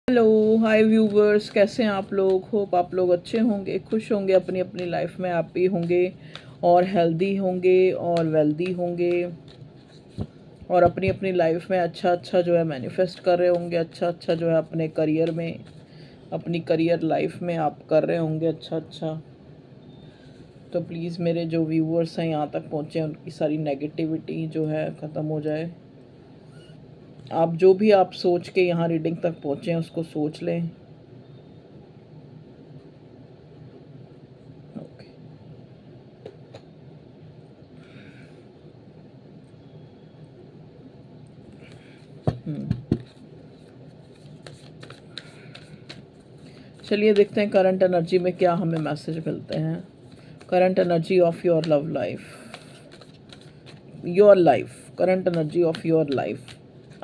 Hello hi viewers, कैसे हैं आप लोग। होप आप लोग अच्छे होंगे, खुश होंगे, अपनी अपनी लाइफ में हैप्पी होंगे और हेल्दी होंगे और वेल्दी होंगे और अपनी अपनी लाइफ में अच्छा अच्छा जो है मैनिफेस्ट कर रहे होंगे। अच्छा अच्छा जो है अपने करियर में, अपनी करियर लाइफ में आप कर रहे होंगे अच्छा अच्छा। तो प्लीज़ मेरे जो व्यूवर्स हैं यहाँ तक पहुँचे, उनकी सारी नेगेटिविटी जो है ख़त्म हो जाए। आप जो भी आप सोच के यहाँ रीडिंग तक पहुँचे हैं उसको सोच लें। ओके। चलिए देखते हैं करंट एनर्जी में क्या हमें मैसेज मिलते हैं। Current energy of your love life, your life, current energy of your life.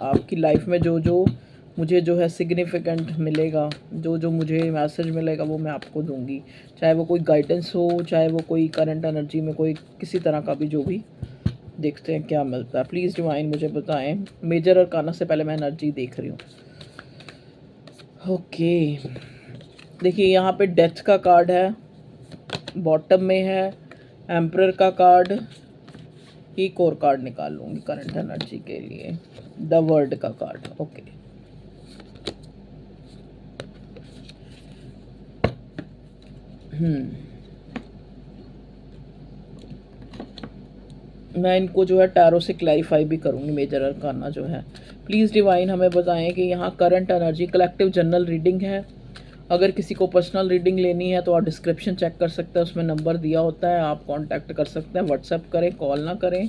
आपकी लाइफ में जो जो मुझे जो है सिग्निफिकेंट मिलेगा, जो जो मुझे मैसेज मिलेगा वो मैं आपको दूंगी। चाहे वो कोई गाइडेंस हो, चाहे वो कोई करंट एनर्जी में कोई किसी तरह का भी जो भी। देखते हैं क्या मिलता है। प्लीज़ डिवाइन मुझे बताएं। मेजर अरकाना से पहले मैं एनर्जी देख रही हूँ। ओके, देखिए यहाँ पे डेथ का कार्ड है, बॉटम में है एम्परर का कार्ड। एक और कार्ड निकाल लूँगी करंट एनर्जी के लिए, द वर्ल्ड का कार्ड। ओके, मैं इनको जो है टैरो से क्लैरिफाई भी करूँगी मेजर अरकाना जो है। प्लीज़ डिवाइन हमें बताएं कि यहाँ current energy, collective general reading है। अगर किसी को पर्सनल रीडिंग लेनी है तो आप डिस्क्रिप्शन चेक कर सकते हैं, उसमें नंबर दिया होता है, आप कांटेक्ट कर सकते हैं। व्हाट्सएप करें, कॉल ना करें,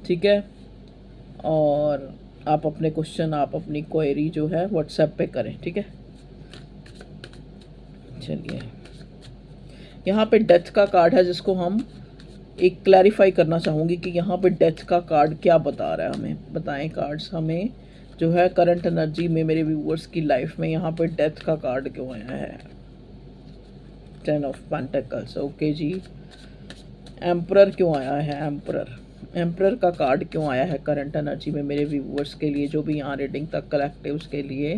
ठीक है। और आप अपने क्वेश्चन, आप अपनी क्वेरी जो है व्हाट्सएप पे करें, ठीक है। चलिए, यहाँ पे डेथ का कार्ड है जिसको हम एक क्लैरिफाई करना चाहूँगी कि यहाँ पे डेथ का कार्ड क्या बता रहा है हमें। बताएं कार्ड्स हमें जो है करंट एनर्जी में मेरे व्यूअर्स की लाइफ में यहाँ पे डेथ का कार्ड क्यों आया है। 10 of pentacles, okay ji. Emperor क्यों आया है, एम्परर, एम्परर का कार्ड क्यों आया है करंट एनर्जी में मेरे व्यूअर्स के लिए, जो भी यहाँ रीडिंग तक कलेक्टिव्स के लिए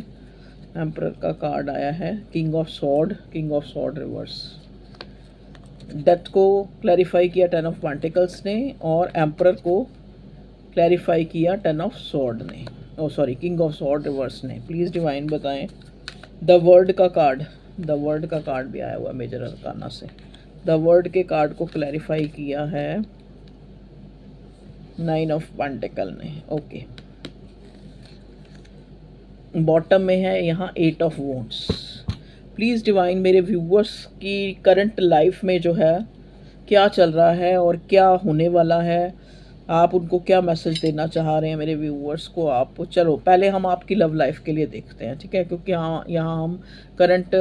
एम्परर का कार्ड आया है। King of sword, king of sword reverse. Death को क्लैरिफाई किया 10 ऑफ पेंटिकल्स ने, और एम्परर को क्लैरिफाई किया 10 ऑफ सॉर्ड ने, oh sorry king of sword reverse ने। प्लीज़ डिवाइन बताएं द वर्ल्ड का कार्ड, द वर्ल्ड का कार्ड भी आया हुआ मेजर अरकाना से। द वर्ल्ड के कार्ड को क्लैरिफाई किया है 9 ऑफ पेंटिकल ने। ओके, बॉटम में है यहाँ 8 ऑफ वॉन्ड्स। प्लीज़ डिवाइन मेरे व्यूवर्स की करंट लाइफ में जो है क्या चल रहा है और क्या होने वाला है, आप उनको क्या मैसेज देना चाह रहे हैं मेरे व्यूवर्स को आप। चलो पहले हम आपकी लव लाइफ के लिए देखते हैं, ठीक है, क्योंकि यहाँ हम करंट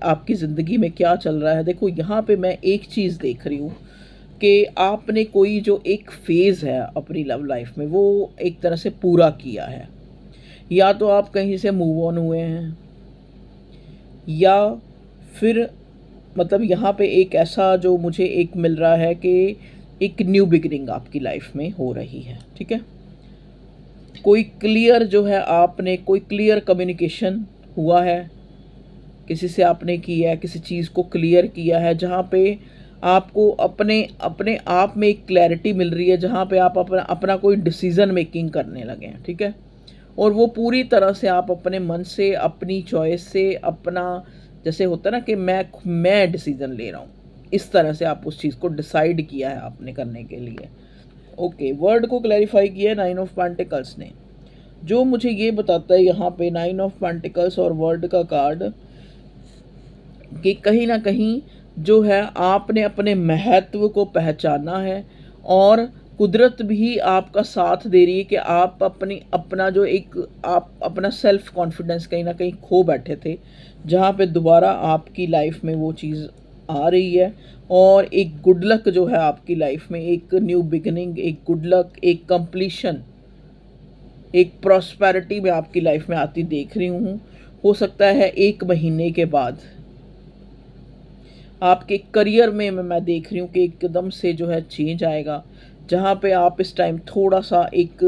आपकी ज़िंदगी में क्या चल रहा है। देखो यहाँ पे मैं एक चीज़ देख रही हूँ कि आपने कोई जो एक फ़ेज़ है अपनी लव लाइफ में वो एक तरह से पूरा किया है। या तो आप कहीं से मूव ऑन हुए हैं, या फिर मतलब यहाँ पे एक ऐसा जो मुझे एक मिल रहा है कि एक न्यू बिगिनिंग आपकी लाइफ में हो रही है, ठीक है। कोई क्लियर जो है, आपने कोई क्लियर कम्युनिकेशन हुआ है, किसी से आपने किया है, किसी चीज़ को क्लियर किया है, जहाँ पे आपको अपने अपने आप में एक क्लैरिटी मिल रही है, जहाँ पे आप अपना अपना कोई डिसीज़न मेकिंग करने लगे हैं, ठीक है। और वो पूरी तरह से आप अपने मन से, अपनी चॉइस से, अपना जैसे होता है ना कि मैं डिसीज़न ले रहा हूँ, इस तरह से आप उस चीज़ को डिसाइड किया है आपने करने के लिए। ओके, वर्ड को क्लैरिफाई किया है 9 ऑफ पेंटिकल्स ने, जो मुझे ये बताता है यहाँ पे 9 ऑफ पेंटिकल्स और वर्ड का कार्ड कि कहीं ना कहीं जो है आपने अपने महत्व को पहचाना है, और कुदरत भी आपका साथ दे रही है कि आप अपना जो एक आप अपना सेल्फ कॉन्फिडेंस कहीं ना कहीं खो बैठे थे, जहाँ पे दोबारा आपकी लाइफ में वो चीज़ आ रही है। और एक गुड लक जो है आपकी लाइफ में, एक न्यू बिगिनिंग, एक गुड लक, एक कंप्लीशन, एक प्रॉस्पेरिटी में आपकी लाइफ में आती देख रही हूँ। हो सकता है 1 महीने के बाद आपके करियर में मैं देख रही हूँ कि एकदम से जो है चेंज आएगा, जहाँ पे आप इस टाइम थोड़ा सा एक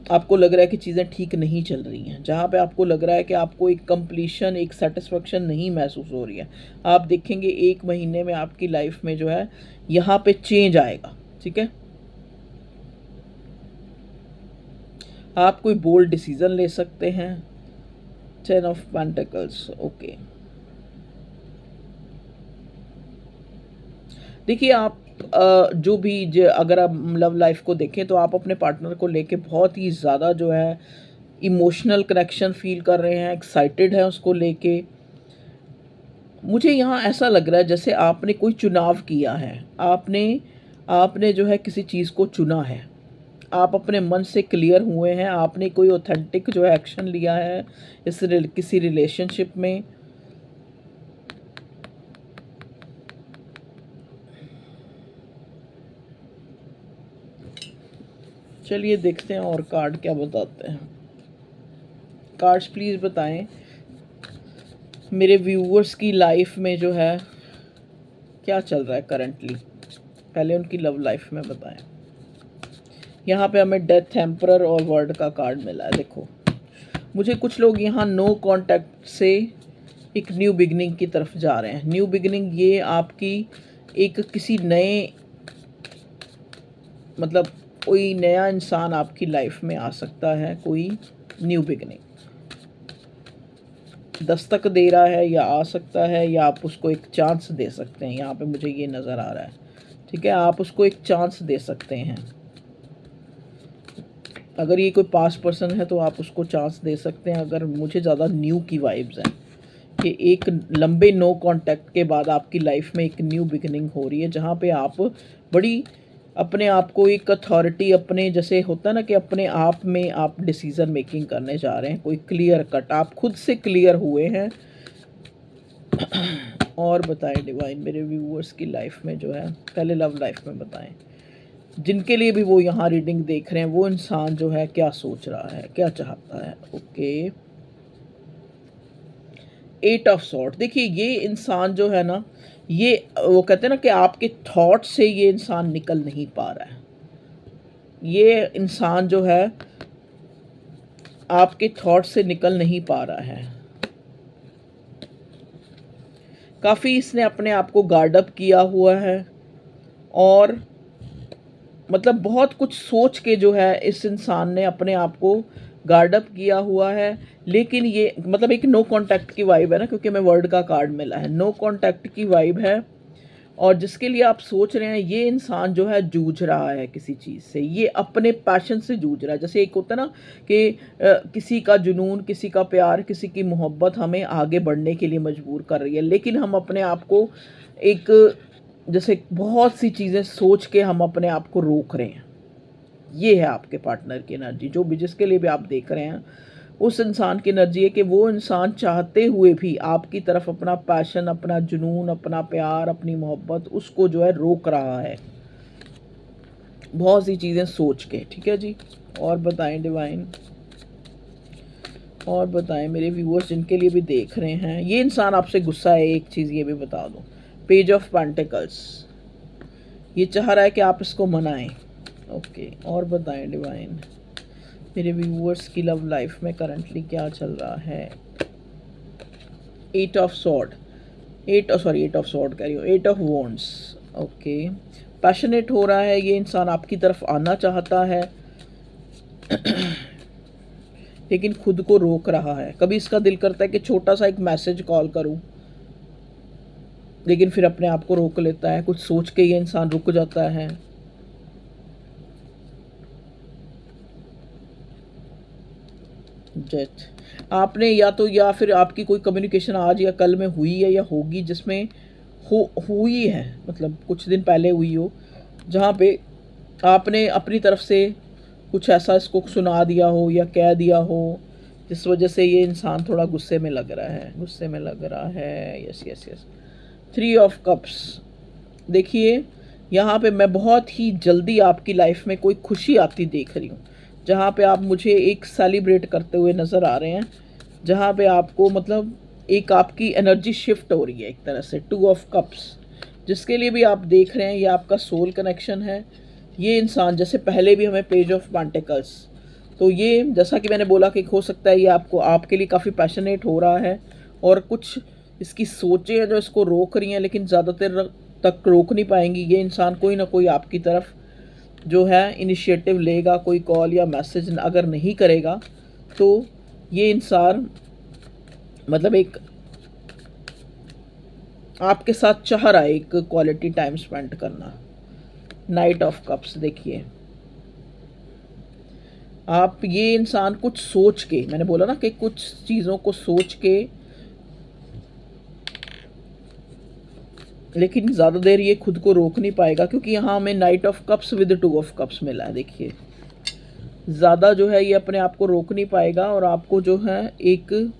आपको लग रहा है कि चीज़ें ठीक नहीं चल रही हैं, जहाँ पे आपको लग रहा है कि आपको एक कंप्लीशन, एक सेटिस्फेक्शन नहीं महसूस हो रही है, आप देखेंगे 1 महीने में आपकी लाइफ में जो है यहाँ पे चेंज आएगा। ठीक है, आप कोई बोल्ड डिसीजन ले सकते हैं। 10 ऑफ पेंटिकल्स, ओके। देखिए आप जो भी अगर आप लव लाइफ को देखें तो आप अपने पार्टनर को लेके बहुत ही ज़्यादा जो है इमोशनल कनेक्शन फील कर रहे हैं, एक्साइटेड हैं उसको लेके। मुझे यहाँ ऐसा लग रहा है जैसे आपने कोई चुनाव किया है, आपने आपने जो है किसी चीज़ को चुना है, आप अपने मन से क्लियर हुए हैं, आपने कोई ऑथेंटिक जो है एक्शन लिया है किसी रिलेशनशिप में। चलिए देखते हैं और कार्ड क्या बताते हैं। कार्ड्स प्लीज़ बताएं मेरे व्यूअर्स की लाइफ में जो है क्या चल रहा है करंटली, पहले उनकी लव लाइफ में बताएं। यहाँ पे हमें डेथ, एम्परर और वर्ड का कार्ड मिला है। देखो मुझे कुछ लोग यहाँ नो कांटेक्ट से एक न्यू बिगनिंग की तरफ जा रहे हैं। न्यू बिगनिंग ये आपकी एक किसी नए मतलब कोई नया इंसान आपकी लाइफ में आ सकता है, कोई न्यू बिगनिंग दस्तक दे रहा है या आ सकता है, या आप उसको एक चांस दे सकते हैं। यहाँ पे मुझे ये नज़र आ रहा है। ठीक है, आप उसको एक चांस दे सकते हैं। अगर ये कोई पास्ट पर्सन है तो आप उसको चांस दे सकते हैं। अगर मुझे ज़्यादा न्यू की वाइब्स हैं कि एक लंबे नो कांटेक्ट के बाद आपकी लाइफ में एक न्यू बिगिनिंग हो रही है, जहाँ पे आप बड़ी अपने आप को एक अथॉरिटी, अपने जैसे होता है ना कि अपने आप में आप डिसीज़न मेकिंग करने जा रहे हैं, कोई क्लियर कट, आप खुद से क्लियर हुए हैं। और बताएं डिवाइन मेरे व्यूअर्स की लाइफ में जो है, पहले लव लाइफ में बताएं, जिनके लिए भी वो यहाँ रीडिंग देख रहे हैं, वो इंसान जो है क्या सोच रहा है, क्या चाहता है। Okay, 8 of sword. देखिए ये इंसान जो है ना, ये वो कहते हैं ना कि आपके थॉट से ये इंसान निकल नहीं पा रहा है। ये इंसान जो है आपके थॉट से निकल नहीं पा रहा है। काफ़ी इसने अपने आप को गार्ड अप किया हुआ है और मतलब बहुत कुछ सोच के जो है इस इंसान ने अपने आप को गार्ड अप किया हुआ है। लेकिन ये मतलब एक नो कांटेक्ट की वाइब है ना, क्योंकि हमें वर्ड का कार्ड मिला है, नो कांटेक्ट की वाइब है। और जिसके लिए आप सोच रहे हैं, ये इंसान जो है जूझ रहा है किसी चीज़ से, ये अपने पैशन से जूझ रहा है। जैसे एक होता है ना कि किसी का जुनून, किसी का प्यार, किसी की मोहब्बत हमें आगे बढ़ने के लिए मजबूर कर रही है, लेकिन हम अपने आप को एक जैसे बहुत सी चीज़ें सोच के हम अपने आप को रोक रहे हैं। ये है आपके पार्टनर की एनर्जी, जो भी जिसके लिए भी आप देख रहे हैं उस इंसान की एनर्जी है कि वो इंसान चाहते हुए भी आपकी तरफ अपना पैशन, अपना जुनून, अपना प्यार, अपनी मोहब्बत उसको जो है रोक रहा है बहुत सी चीज़ें सोच के। ठीक है जी, और बताएं डिवाइन, और बताएं मेरे व्यूअर्स जिनके लिए भी देख रहे हैं। ये इंसान आपसे गुस्सा है, एक चीज़ ये भी बता दो, पेज ऑफ पेंटिकल्स, ये चाह रहा है कि आप इसको मनाएं। ओके, और बताएं डिवाइन मेरे व्यूअर्स की लव लाइफ में करंटली क्या चल रहा है। 8 ऑफ सॉर्ड, 8 ऑफ सॉर्ड कह रही हूँ, 8 ऑफ वॉन्ड्स। ओके, पैशनेट हो रहा है, ये इंसान आपकी तरफ आना चाहता है लेकिन खुद को रोक रहा है। कभी इसका दिल करता है कि छोटा सा एक मैसेज कॉल करूं, लेकिन फिर अपने आप को रोक लेता है, कुछ सोच के ये इंसान रुक जाता है। डेथ, आपने या फिर आपकी कोई कम्युनिकेशन आज या कल में हुई है या होगी, जिसमें हुई है, मतलब कुछ दिन पहले हुई हो, जहाँ पे आपने अपनी तरफ से कुछ ऐसा इसको सुना दिया हो या कह दिया हो, जिस वजह से ये इंसान थोड़ा गुस्से में लग रहा है, गुस्से में लग रहा है। Yes yes yes, 3 of cups. देखिए यहाँ पे मैं बहुत ही जल्दी आपकी लाइफ में कोई खुशी आती देख रही हूँ, जहाँ पे आप मुझे एक सेलिब्रेट करते हुए नज़र आ रहे हैं, जहाँ पे आपको मतलब एक आपकी एनर्जी शिफ्ट हो रही है एक तरह से। 2 ऑफ कप्स, जिसके लिए भी आप देख रहे हैं, ये आपका सोल कनेक्शन है। ये इंसान जैसे पहले भी हमें पेज ऑफ पेंटिकल्स, तो ये जैसा कि मैंने बोला कि हो सकता है ये आपको आपके लिए काफ़ी पैशनेट हो रहा है, और कुछ इसकी सोचें हैं जो इसको रोक रही हैं, लेकिन ज़्यादातर तक रोक नहीं पाएंगी। ये इंसान कोई ना कोई आपकी तरफ जो है इनिशिएटिव लेगा, कोई कॉल या मैसेज अगर नहीं करेगा तो ये इंसान मतलब एक आपके साथ चाह रहा है एक क्वालिटी टाइम स्पेंड करना। नाइट ऑफ कप्स देखिए, आप ये इंसान कुछ सोच के, मैंने बोला ना कि कुछ चीज़ों को सोच के, लेकिन ज़्यादा देर ये खुद को रोक नहीं पाएगा, क्योंकि यहाँ हमें night of cups with 2 of cups मिला है। देखिए ज़्यादा जो है ये अपने आप को रोक नहीं पाएगा, और आपको जो है एक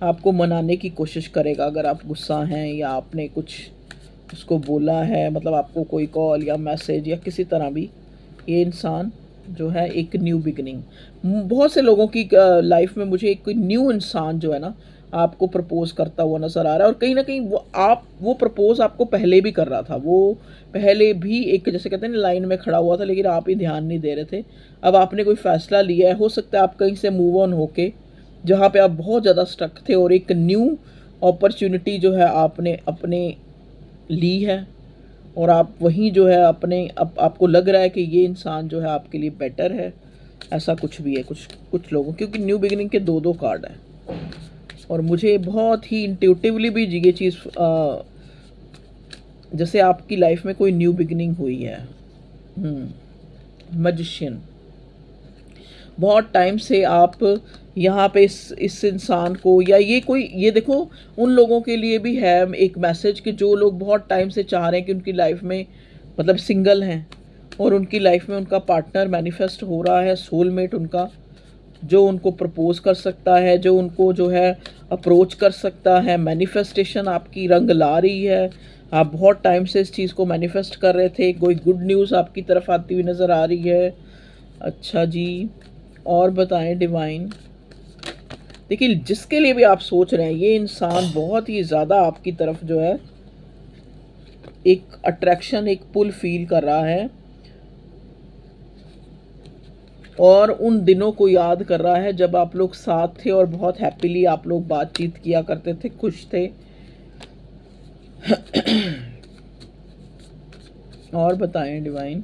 आपको मनाने की कोशिश करेगा अगर आप गुस्सा हैं या आपने कुछ उसको बोला है, मतलब आपको कोई कॉल या मैसेज या किसी तरह भी। ये इंसान जो है एक न्यू बिगनिंग, बहुत से लोगों की लाइफ में मुझे एक न्यू इंसान जो है ना आपको प्रपोज करता हुआ नज़र आ रहा है, और कहीं ना कहीं वो प्रपोज आपको पहले भी कर रहा था, वो पहले भी एक जैसे कहते हैं ना लाइन में खड़ा हुआ था, लेकिन आप ही ध्यान नहीं दे रहे थे। अब आपने कोई फ़ैसला लिया है, हो सकता है आप कहीं से मूव ऑन होके जहाँ पे आप बहुत ज़्यादा स्टक थे, और एक न्यू अपॉर्चुनिटी जो है आपने अपने ली है, और आप वहीं जो है अपने आपको लग रहा है कि ये इंसान जो है आपके लिए बेटर है। ऐसा कुछ भी है कुछ लोगों, क्योंकि न्यू बिगिनिंग के 2 कार्ड हैं, और मुझे बहुत ही इंट्यूटिवली भी ये चीज़ जैसे आपकी लाइफ में कोई न्यू बिगिनिंग हुई है। मैजिशियन, बहुत टाइम से आप यहाँ पे इस इंसान को, या ये देखो उन लोगों के लिए भी है एक मैसेज कि जो लोग बहुत टाइम से चाह रहे हैं कि उनकी लाइफ में मतलब सिंगल हैं, और उनकी लाइफ में उनका पार्टनर मैनिफेस्ट हो रहा है, सोलमेट उनका, जो उनको प्रपोज कर सकता है, जो उनको जो है अप्रोच कर सकता है। मैनिफेस्टेशन आपकी रंग ला रही है, आप बहुत टाइम से इस चीज़ को मैनिफेस्ट कर रहे थे, कोई गुड न्यूज़ आपकी तरफ आती हुई नज़र आ रही है। अच्छा जी, और बताएं डिवाइन। देखिए जिसके लिए भी आप सोच रहे हैं, ये इंसान बहुत ही ज़्यादा आपकी तरफ जो है एक अट्रैक्शन, एक पुल फील कर रहा है, और उन दिनों को याद कर रहा है जब आप लोग साथ थे और बहुत हैप्पीली आप लोग बातचीत किया करते थे, खुश थे। और बताएं डिवाइन।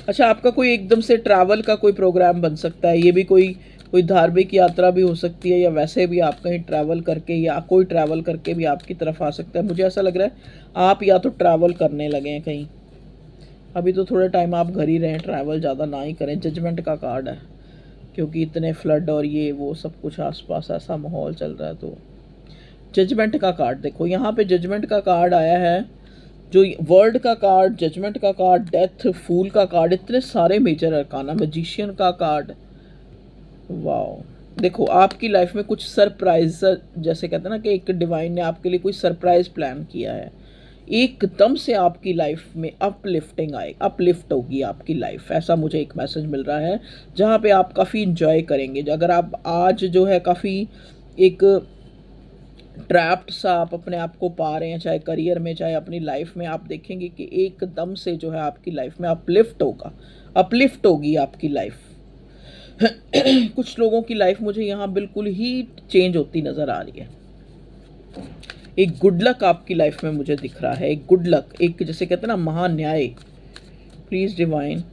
अच्छा, आपका कोई एकदम से ट्रैवल का कोई प्रोग्राम बन सकता है, ये भी कोई धार्मिक यात्रा भी हो सकती है, या वैसे भी आप कहीं ट्रैवल करके या कोई ट्रैवल करके भी आपकी तरफ आ सकता है। मुझे ऐसा लग रहा है आप या तो ट्रैवल करने लगे हैं कहीं, अभी तो थोड़े टाइम आप घर ही रहें, ट्रैवल ज़्यादा ना ही करें। जजमेंट का कार्ड है, क्योंकि इतने फ्लड और ये वो सब कुछ आसपास ऐसा माहौल चल रहा है, तो जजमेंट का कार्ड देखो, यहाँ पे जजमेंट का कार्ड आया है, जो वर्ल्ड का कार्ड, जजमेंट का कार्ड, डेथ, फूल का कार्ड, इतने सारे मेजर अरकाना, मैजिशियन का कार्ड। वाह, देखो आपकी लाइफ में कुछ सरप्राइज, जैसे कहते हैं ना कि एक डिवाइन ने आपके लिए कोई सरप्राइज प्लान किया है, एकदम से आपकी लाइफ में अपलिफ्टिंग आए, अपलिफ्ट होगी आपकी लाइफ, ऐसा मुझे एक मैसेज मिल रहा है, जहाँ पे आप काफ़ी इंजॉय करेंगे। अगर आप आज जो है काफ़ी एक ट्रैप्ड सा आप अपने आप को पा रहे हैं, चाहे करियर में चाहे अपनी लाइफ में, आप देखेंगे कि एकदम से जो है आपकी लाइफ में अपलिफ्ट होगा, अपलिफ्ट होगी आपकी लाइफ। कुछ लोगों की लाइफ मुझे यहाँ बिल्कुल ही चेंज होती नज़र आ रही है। एक गुड लक आपकी लाइफ में मुझे दिख रहा है, एक गुड लक, एक जैसे कहते हैं ना महान्याय। प्लीज़ डिवाइन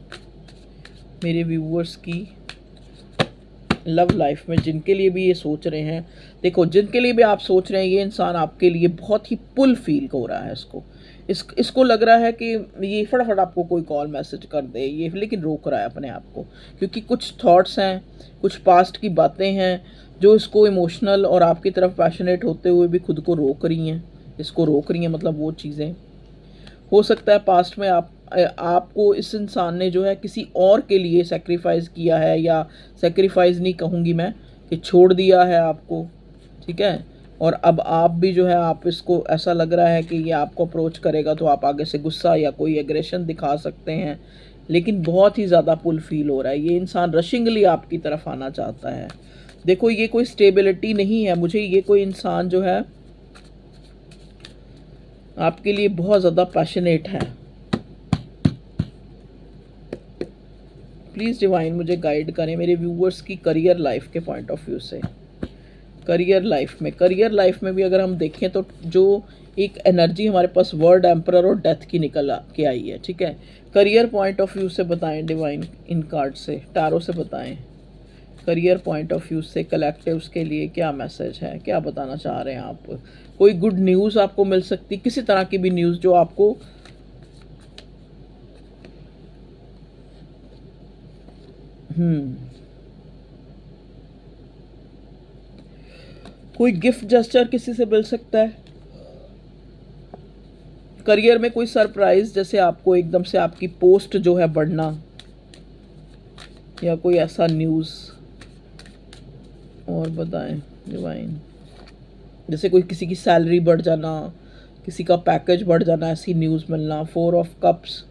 मेरे व्यूअर्स की लव लाइफ में जिनके लिए भी ये सोच रहे हैं, देखो जिनके लिए भी आप सोच रहे हैं, ये इंसान आपके लिए बहुत ही पुल फील हो रहा है, इसको लग रहा है कि ये फटाफट आपको कोई कॉल मैसेज कर दे ये, लेकिन रोक रहा है अपने आप को, क्योंकि कुछ थॉट्स हैं, कुछ पास्ट की बातें हैं जो इसको इमोशनल और आपकी तरफ पैशनेट होते हुए भी खुद को रोक रही हैं, इसको रोक रही हैं। मतलब वो चीज़ें हो सकता है पास्ट में आपको इस इंसान ने जो है किसी और के लिए सेक्रीफाइस किया है, या सेक्रीफाइस नहीं कहूँगी मैं, कि छोड़ दिया है आपको, ठीक है, और अब आप भी जो है आप इसको ऐसा लग रहा है कि ये आपको अप्रोच करेगा तो आप आगे से गुस्सा या कोई एग्रेशन दिखा सकते हैं, लेकिन बहुत ही ज़्यादा पुल फील हो रहा है। ये इंसान रशिंगली आपकी तरफ आना चाहता है। देखो ये कोई स्टेबिलिटी नहीं है, मुझे ये कोई इंसान जो है आपके लिए बहुत ज़्यादा पैशनेट है। प्लीज़ डिवाइन मुझे गाइड करें मेरे व्यूवर्स की करियर लाइफ के पॉइंट ऑफ व्यू से। करियर लाइफ में भी अगर हम देखें तो जो एक एनर्जी हमारे पास वर्ड एम्परर और डेथ की निकल के आई है, ठीक है। करियर पॉइंट ऑफ व्यू से बताएं डिवाइन, इन कार्ड से, टारो से बताएं। करियर पॉइंट ऑफ व्यू से कलेक्टिव्स के लिए क्या मैसेज है, क्या बताना चाह रहे हैं आप। कोई गुड न्यूज़ आपको मिल सकती, किसी तरह की भी न्यूज़ जो आपको कोई गिफ्ट जेस्चर किसी से मिल सकता है। करियर में कोई सरप्राइज, जैसे आपको एकदम से आपकी पोस्ट जो है बढ़ना, या कोई ऐसा न्यूज़। और बताएं डिवाइन, जैसे कोई किसी की सैलरी बढ़ जाना, किसी का पैकेज बढ़ जाना, ऐसी न्यूज़ मिलना। 4 ऑफ कप्स।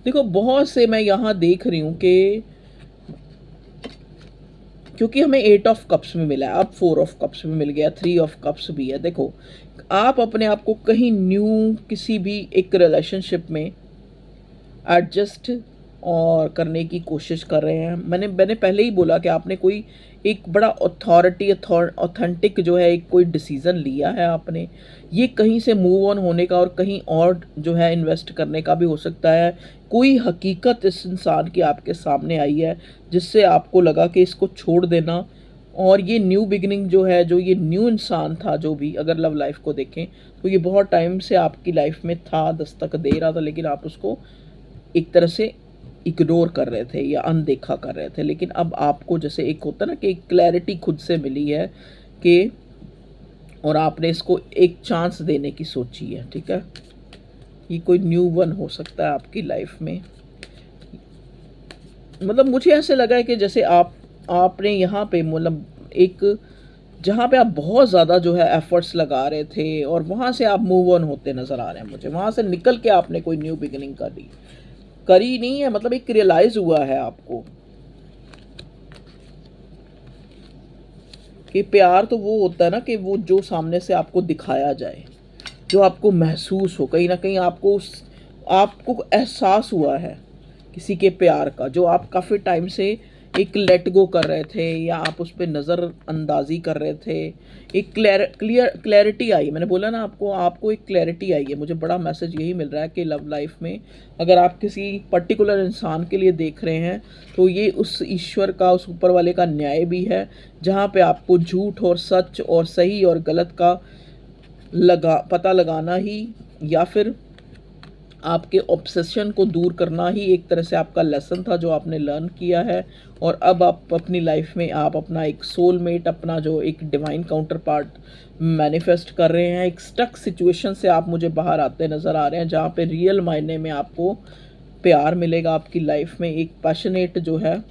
देखो बहुत से मैं यहाँ देख रही हूँ कि क्योंकि हमें 8 ऑफ कप्स में मिला है, अब 4 ऑफ कप्स में मिल गया, 3 ऑफ कप्स भी है। देखो आप अपने आप को कहीं न्यू किसी भी एक रिलेशनशिप में एडजस्ट और करने की कोशिश कर रहे हैं। मैंने पहले ही बोला कि आपने कोई एक बड़ा ऑथेंटिक जो है एक कोई डिसीज़न लिया है आपने। ये कहीं से मूव ऑन होने का और कहीं और जो है इन्वेस्ट करने का भी हो सकता है। कोई हकीकत इस इंसान की आपके सामने आई है जिससे आपको लगा कि इसको छोड़ देना, और ये न्यू बिगिनिंग जो है, जो ये न्यू इंसान था, जो भी अगर लव लाइफ को देखें तो ये बहुत टाइम से आपकी लाइफ में था, दस्तक दे रहा था, लेकिन आप उसको एक तरह से इग्नोर कर रहे थे या अनदेखा कर रहे थे। लेकिन अब आपको जैसे एक होता ना कि एक क्लैरिटी खुद से मिली है कि, और आपने इसको एक चांस देने की सोची है, ठीक है। ये कोई न्यू वन हो सकता है आपकी लाइफ में। मतलब मुझे ऐसे लगा है कि जैसे आपने यहाँ पे मतलब एक जहाँ पे आप बहुत ज़्यादा जो है एफर्ट्स लगा रहे थे और वहाँ से आप मूव ऑन होते नज़र आ रहे हैं मुझे। वहाँ से निकल के आपने कोई न्यू बिगिनिंग करी नहीं है, मतलब एक रियलाइज़ हुआ है आपको कि प्यार तो वो होता है ना कि वो जो सामने से आपको दिखाया जाए, जो आपको महसूस हो, कहीं ना कहीं आपको एहसास हुआ है किसी के प्यार का, जो आप काफ़ी टाइम से एक लेट गो कर रहे थे या आप उस पर नज़र अंदाजी कर रहे थे। एक क्लैरिटी आई। मैंने बोला ना आपको एक क्लैरिटी आई है। मुझे बड़ा मैसेज यही मिल रहा है कि लव लाइफ में अगर आप किसी पर्टिकुलर इंसान के लिए देख रहे हैं तो ये उस ईश्वर का, उस ऊपर वाले का न्याय भी है, जहाँ पे आपको झूठ और सच और सही और गलत का पता लगाना ही, या फिर आपके ऑब्सेशन को दूर करना ही एक तरह से आपका लेसन था जो आपने लर्न किया है। और अब आप अपनी लाइफ में आप अपना एक सोलमेट, अपना जो एक डिवाइन काउंटर पार्ट मैनिफेस्ट कर रहे हैं। एक स्टक सिचुएशन से आप मुझे बाहर आते नज़र आ रहे हैं, जहाँ पे रियल मायने में आपको प्यार मिलेगा आपकी लाइफ में। एक पैशनेट जो है,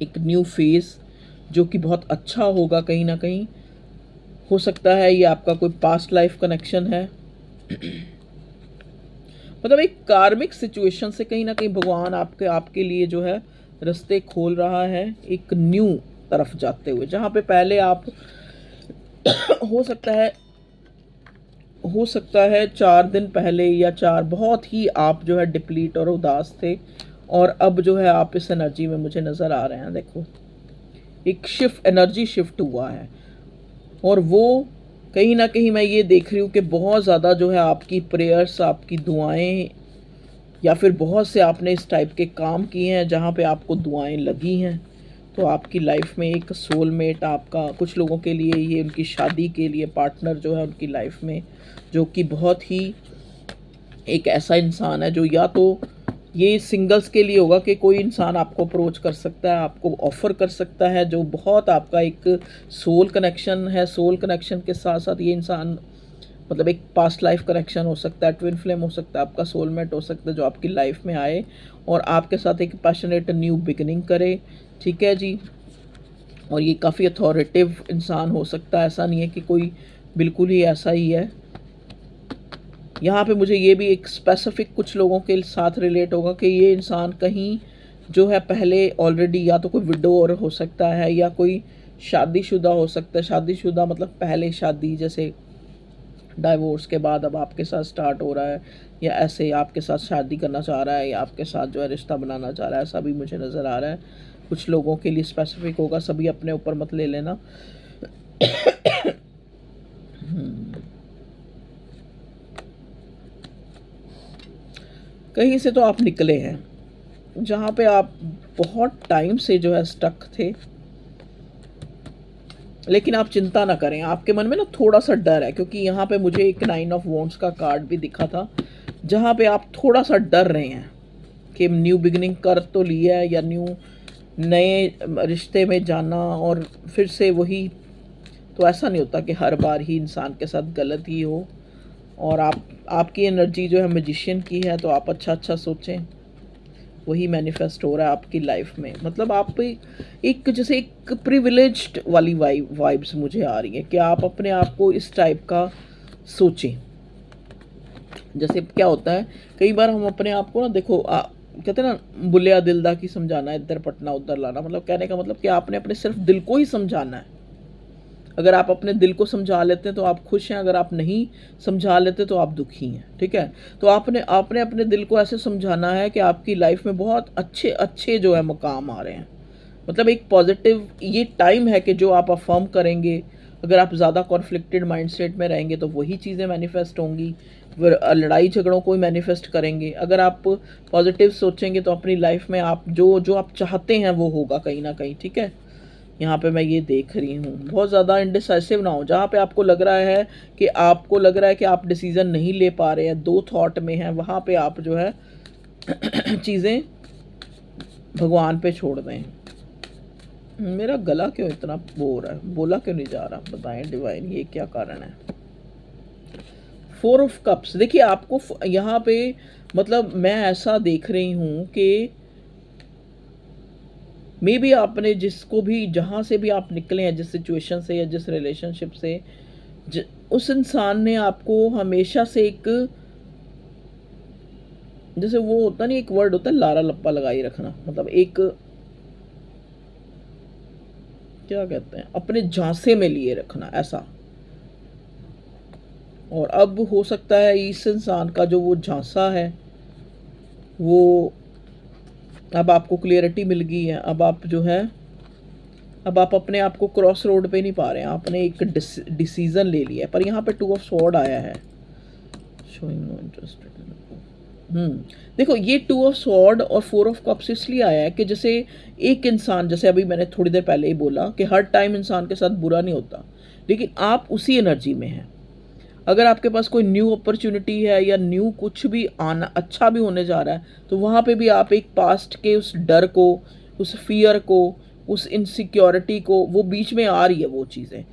एक न्यू फेज़ जो कि बहुत अच्छा होगा। कहीं ना कहीं हो सकता है ये आपका कोई पास्ट लाइफ कनेक्शन है। मतलब एक कार्मिक सिचुएशन से कहीं ना कहीं भगवान आपके लिए जो है रास्ते खोल रहा है एक न्यू तरफ जाते हुए, जहाँ पे पहले आप हो सकता है 4 दिन पहले या 4 बहुत ही आप जो है डिप्लीट और उदास थे, और अब जो है आप इस एनर्जी में मुझे नज़र आ रहे हैं। देखो एक एनर्जी शिफ्ट हुआ है, और वो कहीं ना कहीं मैं ये देख रही हूँ कि बहुत ज़्यादा जो है आपकी प्रेयर्स, आपकी दुआएं, या फिर बहुत से आपने इस टाइप के काम किए हैं जहाँ पे आपको दुआएं लगी हैं। तो आपकी लाइफ में एक सोलमेट आपका, कुछ लोगों के लिए ये उनकी शादी के लिए पार्टनर जो है उनकी लाइफ में, जो कि बहुत ही एक ऐसा इंसान है जो, या तो ये सिंगल्स के लिए होगा कि कोई इंसान आपको अप्रोच कर सकता है, आपको ऑफ़र कर सकता है, जो बहुत आपका एक सोल कनेक्शन है। सोल कनेक्शन के साथ साथ ये इंसान मतलब एक पास्ट लाइफ कनेक्शन हो सकता है, ट्विन फ्लेम हो सकता है, आपका सोलमेट हो सकता है, जो आपकी लाइफ में आए और आपके साथ एक पैशनेट न्यू बिगिनिंग करे, ठीक है जी। और ये काफ़ी अथॉरिटिव इंसान हो सकता है, ऐसा नहीं है कि कोई बिल्कुल ही ऐसा ही है। यहाँ पे मुझे ये भी एक स्पेसिफिक कुछ लोगों के साथ रिलेट होगा कि ये इंसान कहीं जो है पहले ऑलरेडी या तो कोई विडोर हो सकता है, या कोई शादीशुदा हो सकता है, शादीशुदा मतलब पहले शादी, जैसे डाइवोर्स के बाद अब आपके साथ स्टार्ट हो रहा है, या ऐसे ही आपके साथ शादी करना चाह रहा है, या आपके साथ जो है रिश्ता बनाना चाह रहा है, ऐसा भी मुझे नज़र आ रहा है। कुछ लोगों के लिए स्पेसिफिक होगा, सभी अपने ऊपर मत ले लेना। कहीं से तो आप निकले हैं जहाँ पे आप बहुत टाइम से जो है स्टक थे, लेकिन आप चिंता ना करें, आपके मन में ना थोड़ा सा डर है, क्योंकि यहाँ पे मुझे एक 9 ऑफ वॉन्ड्स का कार्ड भी दिखा था, जहाँ पे आप थोड़ा सा डर रहे हैं कि न्यू बिगिनिंग कर तो लिया है, या नए रिश्ते में जाना और फिर से वही। तो ऐसा नहीं होता कि हर बार ही इंसान के साथ गलत ही हो, और आपकी एनर्जी जो है मैजिशियन की है, तो आप अच्छा अच्छा सोचें, वही मैनिफेस्ट हो रहा है आपकी लाइफ में। मतलब आप एक जैसे एक प्रिविलेज्ड वाली वाइब्स मुझे आ रही है कि आप अपने आप को इस टाइप का सोचें। जैसे क्या होता है, कई बार हम अपने आप को ना, देखो कहते हैं ना, बुलिया दिलदा की समझाना, इधर पटना उधर लाना, मतलब कहने का मतलब कि आपने अपने सिर्फ दिल को ही समझाना है। अगर आप अपने दिल को समझा लेते हैं तो आप खुश हैं, अगर आप नहीं समझा लेते तो आप दुखी हैं, ठीक है। तो आपने आपने अपने दिल को ऐसे समझाना है कि आपकी लाइफ में बहुत अच्छे अच्छे जो है मुकाम आ रहे हैं। मतलब एक पॉजिटिव ये टाइम है कि जो आप अफर्म करेंगे। अगर आप ज़्यादा कॉन्फ्लिक्टेड माइंडसेट में रहेंगे तो वही चीज़ें मैनिफेस्ट होंगी, लड़ाई झगड़ों को ही मैनिफेस्ट करेंगे। अगर आप पॉजिटिव सोचेंगे तो अपनी लाइफ में आप जो जो आप चाहते हैं वो होगा कहीं ना कहीं, ठीक है। यहाँ पे मैं ये देख रही हूँ, बहुत ज़्यादा इनडिसाइसिव ना हो। जहाँ पे आपको लग रहा है कि आप डिसीज़न नहीं ले पा रहे हैं, दो थॉट में हैं, वहाँ पे आप जो है चीज़ें भगवान पे छोड़ दें। मेरा गला क्यों इतना वो हो रहा है, बोला क्यों नहीं जा रहा, बताएं डिवाइन, ये क्या कारण है। 4 ऑफ कप्स, देखिए आपको यहाँ पे मतलब मैं ऐसा देख रही हूँ कि मे बी आपने जिसको भी, जहाँ से भी आप निकले हैं, जिस सिचुएशन से या जिस रिलेशनशिप से, उस इंसान ने आपको हमेशा से एक, जैसे वो होता नहीं, एक वर्ड होता है लारा लप्पा लगाई रखना, मतलब एक क्या कहते हैं, अपने झांसे में लिए रखना, ऐसा। और अब हो सकता है इस इंसान का जो वो झांसा है, वो अब आपको क्लियरिटी मिल गई है। अब आप जो है, अब आप अपने आप को क्रॉस रोड पे नहीं पा रहे हैं, आपने एक डिसीजन ले लिया है। पर यहाँ पे 2 ऑफ स्वॉर्ड आया है, शोइंग नो इंटरेस्ट। देखो ये 2 ऑफ स्वॉर्ड और 4 ऑफ कप्स इसलिए आया है कि जैसे एक इंसान, जैसे अभी मैंने थोड़ी देर पहले ही बोला कि हर टाइम इंसान के साथ बुरा नहीं होता, लेकिन आप उसी एनर्जी में हैं। अगर आपके पास कोई न्यू अपॉर्चुनिटी है या न्यू कुछ भी आना अच्छा भी होने जा रहा है, तो वहाँ पे भी आप एक पास्ट के उस डर को, उस फियर को, उस इनसिक्योरिटी को, वो बीच में आ रही है वो चीज़ें,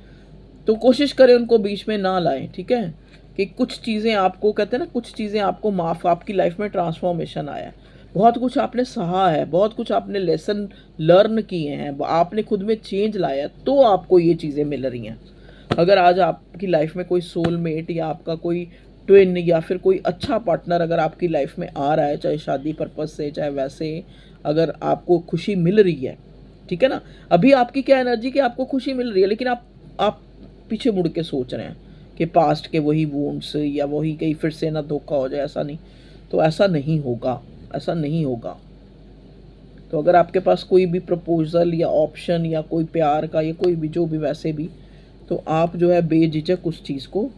तो कोशिश करें उनको बीच में ना लाएं, ठीक है। कि कुछ चीज़ें आपको, कहते हैं ना, कुछ चीज़ें आपको माफ़, आपकी लाइफ में ट्रांसफॉर्मेशन आया है, बहुत कुछ आपने सहा है, बहुत कुछ आपने लेसन लर्न किए हैं, आपने खुद में चेंज लाया, तो आपको ये चीज़ें मिल रही हैं। अगर आज आपकी लाइफ में कोई सोलमेट या आपका कोई ट्विन या फिर कोई अच्छा पार्टनर अगर आपकी लाइफ में आ रहा है, चाहे शादी पर्पस से चाहे वैसे, अगर आपको खुशी मिल रही है, ठीक है ना। अभी आपकी क्या एनर्जी कि आपको खुशी मिल रही है, लेकिन आप पीछे मुड़ के सोच रहे हैं कि पास्ट के वही वुंड्स या वही कहीं फिर से ना धोखा हो जाए, ऐसा नहीं। तो ऐसा नहीं होगा, ऐसा नहीं होगा। तो अगर आपके पास कोई भी प्रपोजल या ऑप्शन या कोई प्यार का या कोई भी जो भी वैसे भी, तो आप जो है बेझिझक उस चीज़ को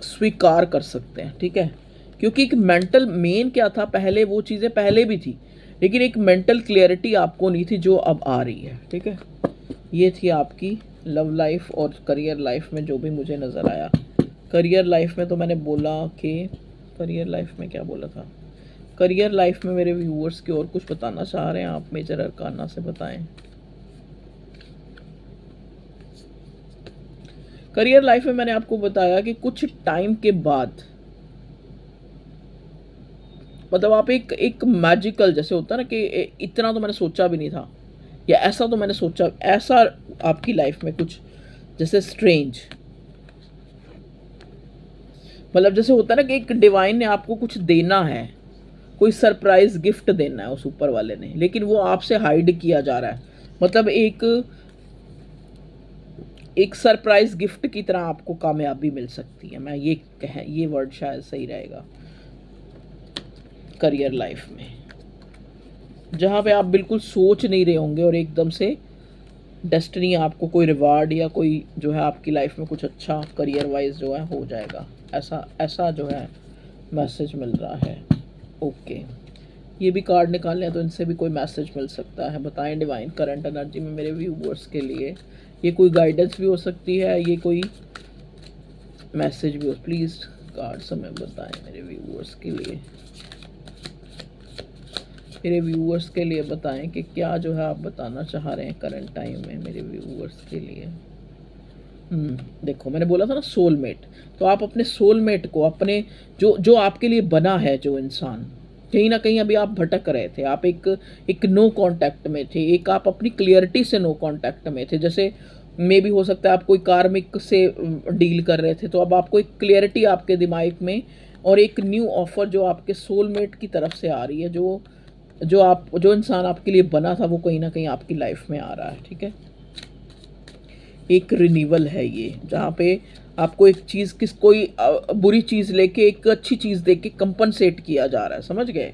स्वीकार कर सकते हैं, ठीक है। क्योंकि एक मेंटल मेन क्या था, पहले वो चीज़ें पहले भी थी, लेकिन एक मेंटल क्लियरिटी आपको नहीं थी जो अब आ रही है, ठीक है। ये थी आपकी लव लाइफ और करियर लाइफ में जो भी मुझे नज़र आया। करियर लाइफ में तो मैंने बोला कि, करियर लाइफ में क्या बोला था, करियर लाइफ में मेरे व्यूअर्स की और कुछ बताना चाह रहे हैं आप, मेजर अरकाना से बताएं। करियर लाइफ में मैंने आपको बताया कि कुछ टाइम के बाद, मतलब आप एक मैजिकल, जैसे होता है ना कि इतना तो मैंने सोचा भी नहीं था, या ऐसा तो मैंने सोचा, ऐसा आपकी लाइफ में कुछ जैसे स्ट्रेंज, मतलब जैसे होता है ना कि एक डिवाइन ने आपको कुछ देना है, कोई सरप्राइज गिफ्ट देना है उस ऊपर वाले ने, लेकिन वो आपसे हाइड किया जा रहा है। मतलब एक सरप्राइज गिफ्ट की तरह आपको कामयाबी मिल सकती है। मैं ये वर्ड शायद सही रहेगा करियर लाइफ में, जहाँ पे आप बिल्कुल सोच नहीं रहे होंगे और एकदम से डेस्टिनी आपको कोई रिवार्ड या कोई जो है आपकी लाइफ में कुछ अच्छा करियर वाइज जो है हो जाएगा। ऐसा ऐसा जो है मैसेज मिल रहा है। ओके, ये भी कार्ड निकालने हैं तो इनसे भी कोई मैसेज मिल सकता है। बताएं डिवाइन करंट एनर्जी में मेरे व्यूवर्स के लिए, ये कोई गाइडेंस भी हो सकती है, ये कोई मैसेज भी हो। प्लीज़ कार्ड समय बताएं मेरे व्यूवर्स के लिए, मेरे व्यूवर्स के लिए बताएं कि क्या जो है आप बताना चाह रहे हैं करंट टाइम में मेरे व्यूवर्स के लिए। देखो मैंने बोला था ना सोलमेट, तो आप अपने सोलमेट को, अपने जो आपके लिए बना है जो इंसान, कहीं ना कहीं अभी आप भटक रहे थे, आप एक नो कांटेक्ट में थे, एक आप अपनी क्लियरिटी से नो कांटेक्ट में थे। जैसे मे भी हो सकता है आप कोई कार्मिक से डील कर रहे थे, तो अब आपको एक क्लियरिटी आपके दिमाग में और एक न्यू ऑफर जो आपके सोलमेट की तरफ से आ रही है, जो इंसान आपके लिए बना था वो कहीं ना कहीं आपकी लाइफ में आ रहा है। ठीक है, एक रिन्यूअल है ये, जहाँ पे आपको एक चीज़ कोई बुरी चीज़ लेके एक अच्छी चीज़ दे के कंपनसेट किया जा रहा है। समझ गए?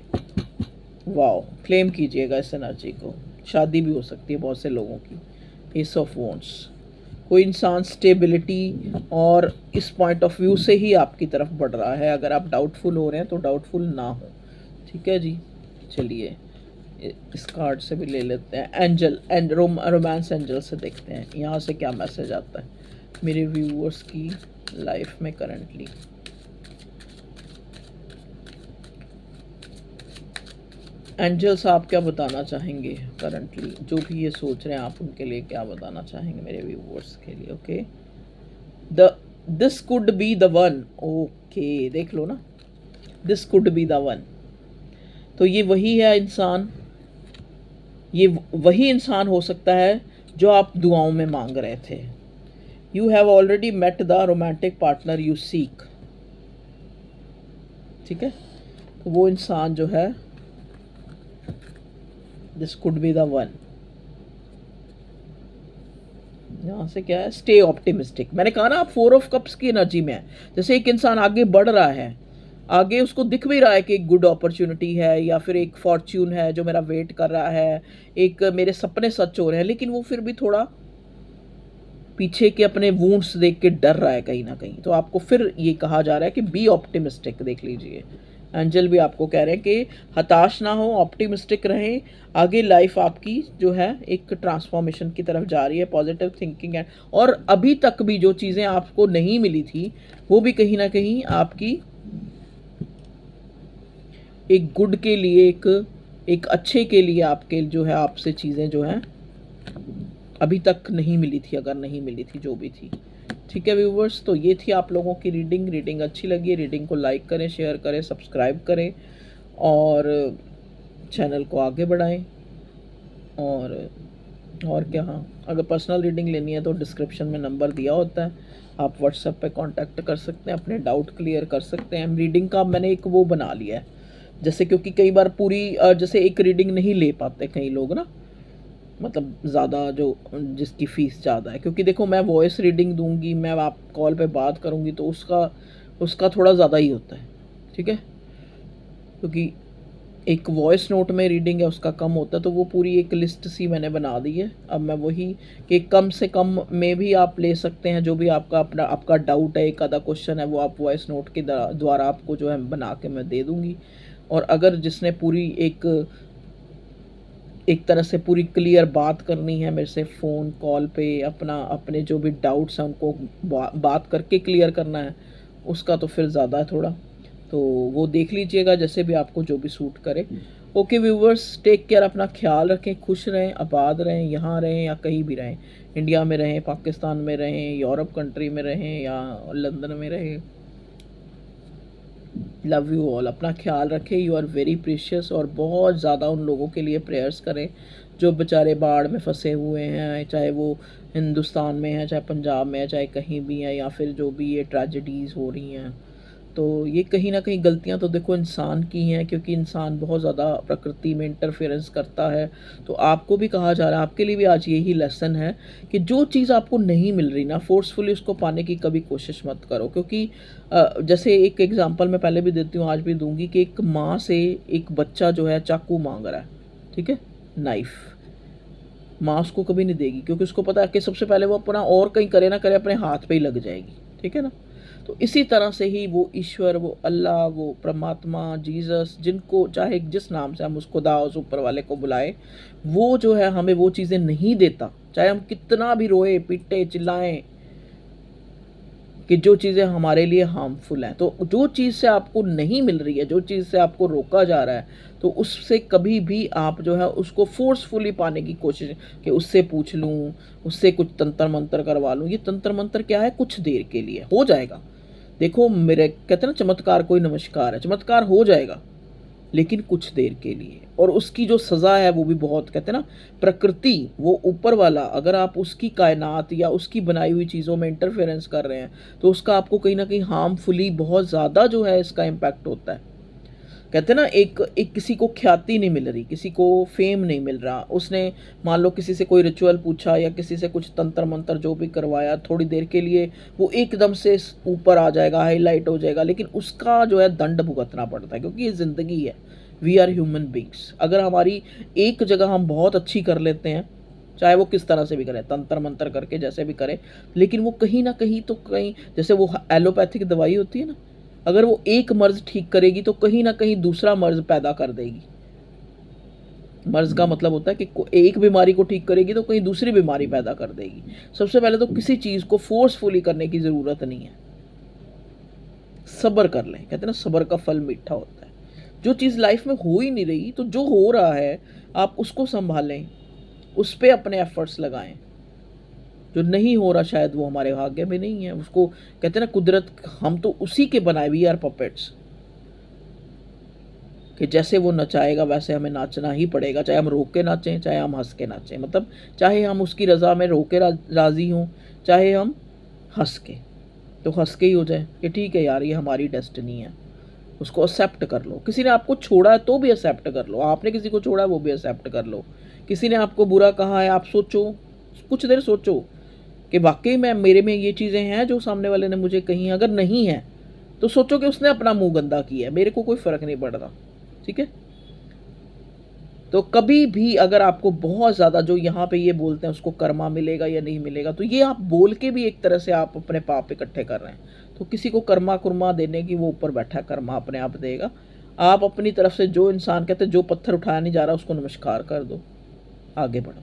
वाओ, क्लेम कीजिएगा इस एनर्जी को। शादी भी हो सकती है बहुत से लोगों की। एस ऑफ वॉन्ड्स, कोई इंसान स्टेबिलिटी और इस पॉइंट ऑफ व्यू से ही आपकी तरफ बढ़ रहा है। अगर आप डाउटफुल हो रहे हैं तो डाउटफुल ना हो। ठीक है जी, चलिए इस कार्ड से भी ले लेते हैं। एंजल एंड रोमांस एंजल से देखते हैं यहाँ से क्या मैसेज आता है मेरे व्यूअर्स की लाइफ में करंटली। एंजल्स आप क्या बताना चाहेंगे करंटली, जो भी ये सोच रहे हैं आप उनके लिए क्या बताना चाहेंगे मेरे व्यूअर्स के लिए। Okay, this could be the one. Okay, देख लो ना, this could be the one. तो ये वही है इंसान, ये वही इंसान हो सकता है जो आप दुआओं में मांग रहे थे। You have already met the romantic partner you seek. ठीक है, तो वो इंसान जो है, this could be the one. यहाँ से क्या है, स्टे ऑप्टिमिस्टिक। मैंने कहा ना आप 4 ऑफ कप्स की एनर्जी में है। जैसे एक इंसान आगे बढ़ रहा है, आगे उसको दिख भी रहा है कि एक गुड अपॉर्चुनिटी है या फिर एक फॉर्च्यून है जो मेरा वेट कर रहा है, एक मेरे सपने सच हो रहे हैं, लेकिन वो फिर भी थोड़ा पीछे के अपने वूंड्स देख के डर रहा है कहीं ना कहीं। तो आपको फिर ये कहा जा रहा है कि बी ऑप्टिमिस्टिक। देख लीजिए, एंजल भी आपको कह रहे हैं कि हताश ना हो, ऑप्टिमिस्टिक रहें। आगे लाइफ आपकी जो है एक ट्रांसफॉर्मेशन की तरफ जा रही है, पॉजिटिव थिंकिंग है। और अभी तक भी जो चीज़ें आपको नहीं मिली थी वो भी कहीं ना कहीं आपकी एक गुड के लिए, एक अच्छे के लिए आपके जो है आपसे चीज़ें जो हैं अभी तक नहीं मिली थी, अगर नहीं मिली थी जो भी थी। ठीक है व्यूवर्स, तो ये थी आप लोगों की रीडिंग अच्छी लगी है रीडिंग को लाइक करें, शेयर करें, सब्सक्राइब करें और चैनल को आगे बढ़ाएं। और क्या, हाँ, अगर पर्सनल रीडिंग लेनी है तो डिस्क्रिप्शन में नंबर दिया होता है, आप व्हाट्सएप पे कांटेक्ट कर सकते हैं, अपने डाउट क्लियर कर सकते हैं। रीडिंग का मैंने एक वो बना लिया है, जैसे क्योंकि कई बार पूरी जैसे एक रीडिंग नहीं ले पाते कई लोग ना, मतलब ज़्यादा जो जिसकी फ़ीस ज़्यादा है। क्योंकि देखो मैं वॉइस रीडिंग दूंगी, मैं आप कॉल पे बात करूंगी तो उसका थोड़ा ज़्यादा ही होता है। ठीक है, क्योंकि एक वॉइस नोट में रीडिंग है उसका कम होता है, तो वो पूरी एक लिस्ट सी मैंने बना दी है। अब मैं वही कि कम से कम में भी आप ले सकते हैं, जो भी आपका डाउट है, एक आधा क्वेश्चन है, वो आप वॉइस नोट के द्वारा आपको जो है बना के मैं दे दूँगी। और अगर जिसने पूरी एक तरह से पूरी क्लियर बात करनी है मेरे से फ़ोन कॉल पे, अपने जो भी डाउट्स हैं उनको बात करके क्लियर करना है, उसका तो फिर ज़्यादा है थोड़ा, तो वो देख लीजिएगा जैसे भी आपको जो भी सूट करे। ओके व्यूवर्स, टेक केयर, अपना ख्याल रखें, खुश रहें, आबाद रहें, यहाँ रहें या कहीं भी रहें, इंडिया में रहें, पाकिस्तान में रहें, यूरोप कंट्री में रहें या लंदन में रहें। लव यू ऑल, अपना ख्याल रखें, यू आर वेरी प्रीशियस। और बहुत ज़्यादा उन लोगों के लिए प्रेयर्स करें जो बेचारे बाढ़ में फंसे हुए हैं, चाहे वो हिंदुस्तान में है, चाहे पंजाब में है, चाहे कहीं भी है, या फिर जो भी ये ट्रेजेडीज़ हो रही हैं तो ये कहीं न कहीं गलतियाँ तो देखो इंसान की हैं, क्योंकि इंसान बहुत ज़्यादा प्रकृति में इंटरफेरेंस करता है। तो आपको भी कहा जा रहा है, आपके लिए भी आज यही लेसन है कि जो चीज़ आपको नहीं मिल रही ना, फ़ोर्सफुली उसको पाने की कभी कोशिश मत करो। क्योंकि जैसे एक एग्ज़ाम्पल मैं पहले भी देती हूँ, आज भी दूँगी कि एक माँ से एक बच्चा जो है चाकू माँग रहा है, ठीक है? नाइफ़। माँ उसको कभी नहीं देगी, क्योंकि उसको पता है कि सबसे पहले वो अपना और कहीं करे ना करे अपने हाथ पे ही लग जाएगी, ठीक है ना? तो इसी तरह से ही वो ईश्वर, वो अल्लाह, वो परमात्मा, जीसस, जिनको चाहे जिस नाम से हम उस खुदा, उस ऊपर वाले को बुलाएं, वो जो है हमें वो चीज़ें नहीं देता, चाहे हम कितना भी रोए पीटे चिल्लाएं कि जो चीज़ें हमारे लिए हार्मफुल हैं। तो जो चीज़ से आपको नहीं मिल रही है, जो चीज़ से आपको रोका जा रहा है, तो उससे कभी भी आप जो है उसको फ़ोर्सफुली पाने की कोशिश, कि उससे पूछ लूँ, उससे कुछ तंत्र मंत्र करवा लूँ। ये तंत्र मंत्र क्या है, कुछ देर के लिए हो जाएगा। देखो, मेरे कहते हैं ना, चमत्कार कोई नमस्कार है, चमत्कार हो जाएगा लेकिन कुछ देर के लिए, और उसकी जो सज़ा है वो भी बहुत, कहते हैं ना, प्रकृति, वो ऊपर वाला, अगर आप उसकी कायनात या उसकी बनाई हुई चीज़ों में इंटरफेरेंस कर रहे हैं तो उसका आपको कहीं ना कहीं हार्मफुली बहुत ज़्यादा जो है इसका इम्पैक्ट होता है। कहते हैं ना, एक एक किसी को ख्याति नहीं मिल रही, किसी को फेम नहीं मिल रहा, उसने मान लो किसी से कोई रिचुअल पूछा या किसी से कुछ तंत्र मंत्र जो भी करवाया, थोड़ी देर के लिए वो एकदम से ऊपर आ जाएगा, हाईलाइट हो जाएगा, लेकिन उसका जो है दंड भुगतना पड़ता है, क्योंकि ये ज़िंदगी है। We are human beings. अगर हमारी एक जगह हम बहुत अच्छी कर लेते हैं, चाहे वो किस तरह से भी करें, तंत्र मंत्र करके जैसे भी करें, लेकिन वो कहीं ना कहीं तो कहीं, जैसे वो एलोपैथिक दवाई होती है ना, अगर वो एक मर्ज़ ठीक करेगी तो कहीं ना कहीं दूसरा मर्ज़ पैदा कर देगी। मर्ज़ का मतलब होता है कि एक बीमारी को ठीक करेगी तो कहीं दूसरी बीमारी पैदा कर देगी। सबसे पहले तो किसी चीज़ को फोर्सफुली करने की ज़रूरत नहीं है, सब्र कर लें। कहते हैं ना, सब्र का फल मीठा होता है। जो चीज़ लाइफ में हो ही नहीं रही, तो जो हो रहा है आप उसको संभालें, उस पर अपने एफर्ट्स लगाएं। जो नहीं हो रहा शायद वो हमारे भाग्य में नहीं है, उसको कहते हैं ना, कुदरत, हम तो उसी के बनाए, वी आर पपेट्स, कि जैसे वो नचाएगा वैसे हमें नाचना ही पड़ेगा, चाहे हम रो के नाचें, चाहे हम हंस के नाचें, मतलब चाहे हम उसकी रज़ा में रो के राज़ी हों, चाहे हम हंस के, तो हंस के ही हो जाए कि ठीक है यार, ये हमारी डेस्टिनी है, उसको एक्सेप्ट कर लो। किसी ने आपको छोड़ा है तो भी एक्सेप्ट कर लो, आपने किसी को छोड़ा है वो भी एक्सेप्ट कर लो। किसी ने आपको बुरा कहा है, आप सोचो, कुछ देर सोचो कि वाकई में मेरे में ये चीज़ें हैं जो सामने वाले ने मुझे कही। अगर नहीं है तो सोचो कि उसने अपना मुंह गंदा किया है, मेरे को कोई फ़र्क नहीं पड़ रहा, ठीक है। तो कभी भी अगर आपको बहुत ज़्यादा, जो यहाँ पे ये बोलते हैं उसको कर्मा मिलेगा या नहीं मिलेगा, तो ये आप बोल के भी एक तरह से आप अपने पाप इकट्ठे कर रहे हैं। तो किसी को कर्मा कुर्मा देने की, वो ऊपर बैठा है, कर्मा अपने आप देगा। आप अपनी तरफ से, जो इंसान कहते हैं जो पत्थर उठाया नहीं जा रहा उसको नमस्कार कर दो, आगे बढ़ो।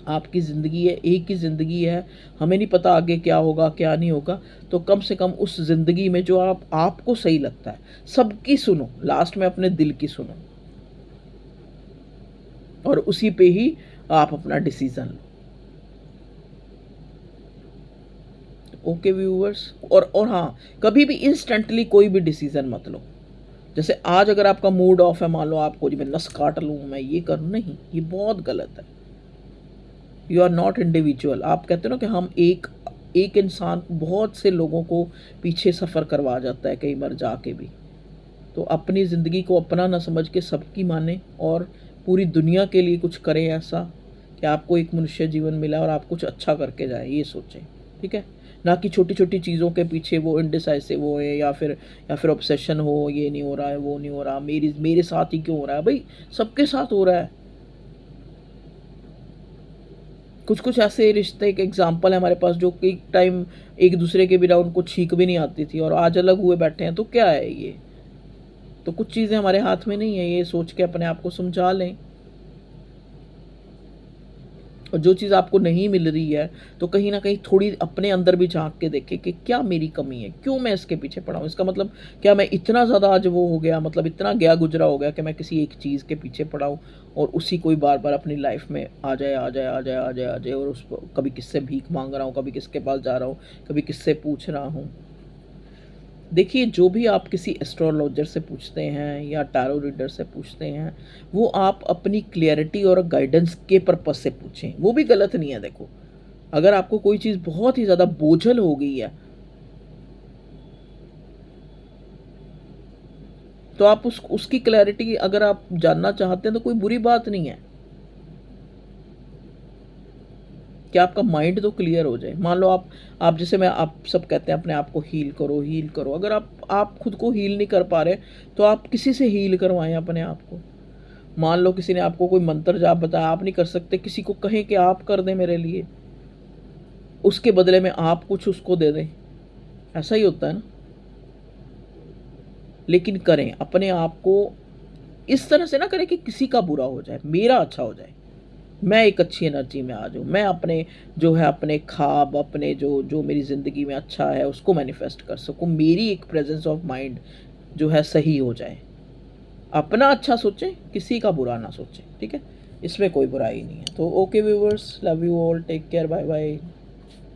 आपकी ज़िंदगी है, एक ही ज़िंदगी है, हमें नहीं पता आगे क्या होगा क्या नहीं होगा, तो कम से कम उस ज़िंदगी में जो आपको सही लगता है, सबकी सुनो, लास्ट में अपने दिल की सुनो, और उसी पे ही आप अपना डिसीज़न लो। ओके व्यूअर्स, और हाँ, कभी भी इंस्टेंटली कोई भी डिसीज़न मत लो। जैसे आज अगर आपका मूड ऑफ है, मान लो आपको जी मैं नस काट लूँ, मैं ये करूँ, नहीं, ये बहुत गलत है। You are not individual. आप कहते हो ना कि हम एक इंसान बहुत से लोगों को पीछे सफ़र करवा जाता है कई बार जाके भी। तो अपनी ज़िंदगी को अपना ना समझ के सबकी माने, और पूरी दुनिया के लिए कुछ करें, ऐसा कि आपको एक मनुष्य जीवन मिला और आप कुछ अच्छा करके जाए, ये सोचें, ठीक है। ना कि छोटी छोटी चीज़ों के पीछे वो इनडिसाइसिव हो, या फिर ऑब्सेशन हो, ये नहीं हो रहा है, वो नहीं हो रहा, मेरे साथ ही क्यों हो रहा है, भाई सबके साथ हो रहा है। कुछ कुछ ऐसे रिश्ते, एक एग्जांपल है हमारे पास, जो कि एक टाइम एक दूसरे के बिना उनको छींक भी नहीं आती थी, और आज अलग हुए बैठे हैं, तो क्या है ये। तो कुछ चीज़ें हमारे हाथ में नहीं है, ये सोच के अपने आप को समझा लें। और जो चीज़ आपको नहीं मिल रही है, तो कहीं ना कहीं थोड़ी अपने अंदर भी झांक के देखें कि क्या मेरी कमी है, क्यों मैं इसके पीछे पड़ा हूँ। इसका मतलब क्या मैं इतना ज़्यादा आज वो हो गया, मतलब इतना गया गुजरा हो गया कि मैं किसी एक चीज़ के पीछे पड़ा हूँ, और उसी कोई बार बार अपनी लाइफ में आ जाए आ जाए आ जाए आ जाए आ जाए, और उस कभी किससे भीख मांग रहा हूँ, कभी किसके पास जा रहा हूँ, कभी किससे पूछ रहा हूँ। देखिए, जो भी आप किसी एस्ट्रोलॉजर से पूछते हैं या टैरो रीडर से पूछते हैं, वो आप अपनी क्लियरिटी और गाइडेंस के पर्पज़ से पूछें, वो भी गलत नहीं है। देखो, अगर आपको कोई चीज़ बहुत ही ज़्यादा बोझल हो गई है, तो आप उसकी क्लैरिटी अगर आप जानना चाहते हैं तो कोई बुरी बात नहीं है कि आपका माइंड तो क्लियर हो जाए। मान लो आप जैसे मैं आप सब कहते हैं अपने आप को हील करो, अगर आप खुद को हील नहीं कर पा रहे तो आप किसी से हील करवाएं अपने आप को। मान लो किसी ने आपको कोई मंत्र जाप बताया, आप नहीं कर सकते, किसी को कहें कि आप कर दें मेरे लिए, उसके बदले में आप कुछ उसको दे दें, ऐसा ही होता है ना। लेकिन करें अपने आप को इस तरह से ना करें कि किसी का बुरा हो जाए, मेरा अच्छा हो जाए, मैं एक अच्छी एनर्जी में आ जाऊँ, मैं अपने जो है अपने ख्वाब, अपने जो जो मेरी ज़िंदगी में अच्छा है उसको मैनिफेस्ट कर सकूँ, मेरी एक प्रेजेंस ऑफ माइंड जो है सही हो जाए। अपना अच्छा सोचें, किसी का बुरा ना सोचें, ठीक है, इसमें कोई बुराई नहीं है। तो okay viewers, love you all, take care, bye bye.